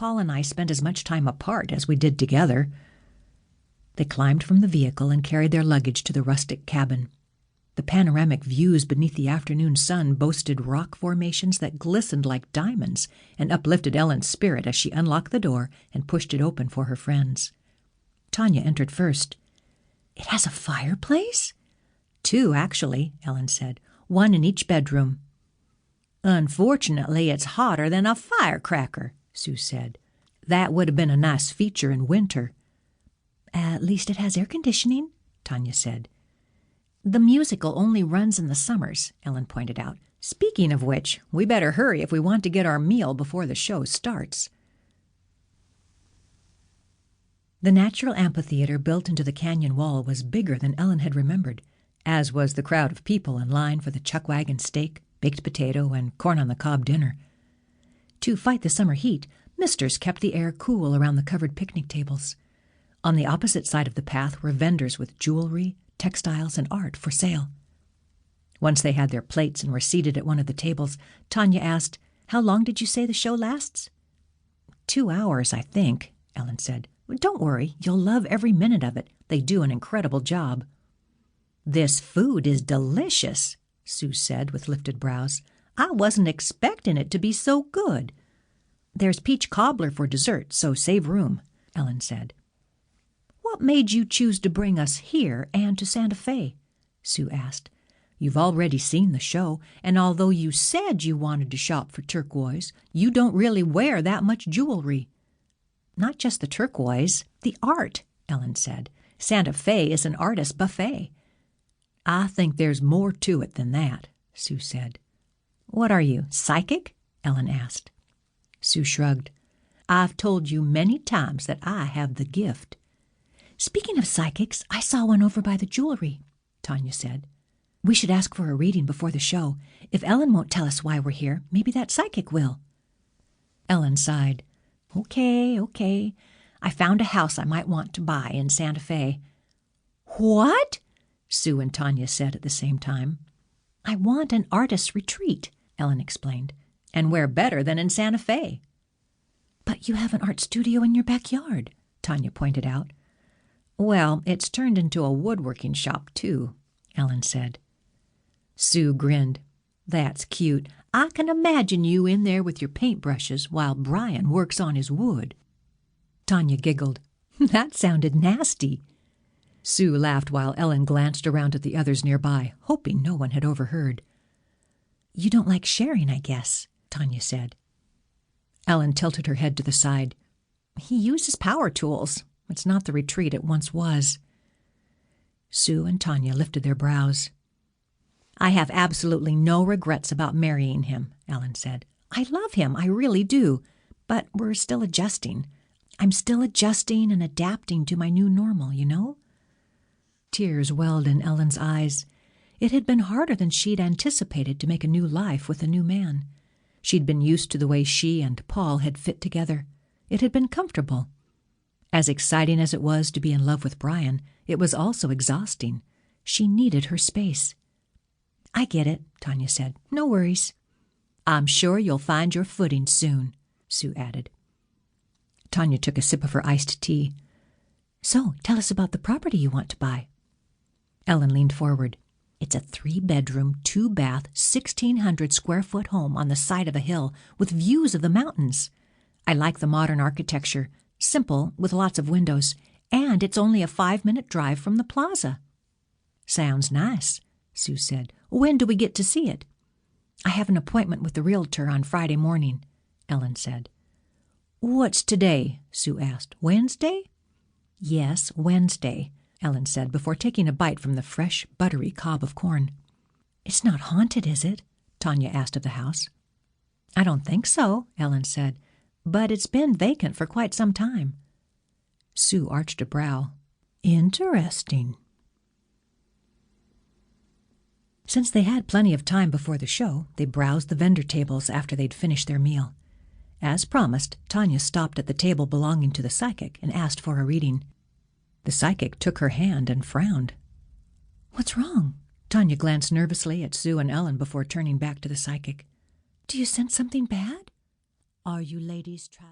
Paul and I spend as much time apart as we did together." They climbed from the vehicle and carried their luggage to the rustic cabin. The panoramic views beneath the afternoon sun boasted rock formations that glistened like diamonds and uplifted Ellen's spirit as she unlocked the door and pushed it open for her friends. Tanya entered first. "It has a fireplace?" "Two, actually," Ellen said. "One in each bedroom." "Unfortunately, it's hotter than a firecracker," Sue said. "That would have been a nice feature in winter." "At least it has air conditioning," Tanya said. "The musical only runs in the summers," Ellen pointed out. "Speaking of which, we better hurry if we want to get our meal before the show starts." The natural amphitheater built into the canyon wall was bigger than Ellen had remembered, as was the crowd of people in line for the chuck wagon steak, baked potato, and corn-on-the-cob dinner. To fight the summer heat, misters kept the air cool around the covered picnic tables. On the opposite side of the path were vendors with jewelry, textiles, and art for sale. Once they had their plates and were seated at one of the tables, Tanya asked, "How long did you say the show lasts?" 2 hours, I think," Ellen said. "Don't worry, you'll love every minute of it. They do an incredible job." "This food is delicious," Sue said with lifted brows. "I wasn't expecting it to be so good." "There's peach cobbler for dessert, so save room," Ellen said. "What made you choose to bring us here and to Santa Fe?" Sue asked. "You've already seen the show, and although you said you wanted to shop for turquoise, you don't really wear that much jewelry." "Not just the turquoise, the art," Ellen said. "Santa Fe is an artist buffet." "I think there's more to it than that," Sue said. "What are you, psychic?" Ellen asked. Sue shrugged. "I've told you many times that I have the gift." "Speaking of psychics, I saw one over by the jewelry," Tanya said. "We should ask for a reading before the show. If Ellen won't tell us why we're here, maybe that psychic will." Ellen sighed. Okay. I found a house I might want to buy in Santa Fe." "What?" Sue and Tanya said at the same time. "I want an artist's retreat," Ellen explained. "And where better than in Santa Fe?" "But you have an art studio in your backyard," Tanya pointed out. "Well, it's turned into a woodworking shop, too," Ellen said. Sue grinned. "That's cute. I can imagine you in there with your paintbrushes while Brian works on his wood." Tanya giggled. "That sounded nasty." Sue laughed while Ellen glanced around at the others nearby, hoping no one had overheard. "You don't like sharing, I guess," Tanya said. Ellen tilted her head to the side. "He uses power tools. It's not the retreat it once was." Sue and Tanya lifted their brows. "I have absolutely no regrets about marrying him," Ellen said. "I love him, I really do. But we're still adjusting. I'm still adjusting and adapting to my new normal, you know?" Tears welled in Ellen's eyes. It had been harder than she'd anticipated to make a new life with a new man. She'd been used to the way she and Paul had fit together. It had been comfortable. As exciting as it was to be in love with Brian, it was also exhausting. She needed her space. "I get it," Tanya said. "No worries." "I'm sure you'll find your footing soon," Sue added. Tanya took a sip of her iced tea. "So, tell us about the property you want to buy." Ellen leaned forward. "It's a 3-bedroom, 2-bath, 1,600-square-foot home on the side of a hill with views of the mountains. I like the modern architecture, simple with lots of windows, and it's only a 5-minute drive from the plaza." "Sounds nice," Sue said. "When do we get to see it?" "I have an appointment with the realtor on Friday morning," Ellen said. "What's today?" Sue asked. "Wednesday?" "Yes, Wednesday," Ellen said before taking a bite from the fresh, buttery cob of corn. "It's not haunted, is it?" Tanya asked of the house. "I don't think so," Ellen said, "but it's been vacant for quite some time." Sue arched a brow. "Interesting." Since they had plenty of time before the show, they browsed the vendor tables after they'd finished their meal. As promised, Tanya stopped at the table belonging to the psychic and asked for a reading. The psychic took her hand and frowned. "What's wrong?" Tanya glanced nervously at Sue and Ellen before turning back to the psychic. "Do you sense something bad?" "Are you ladies traveling?"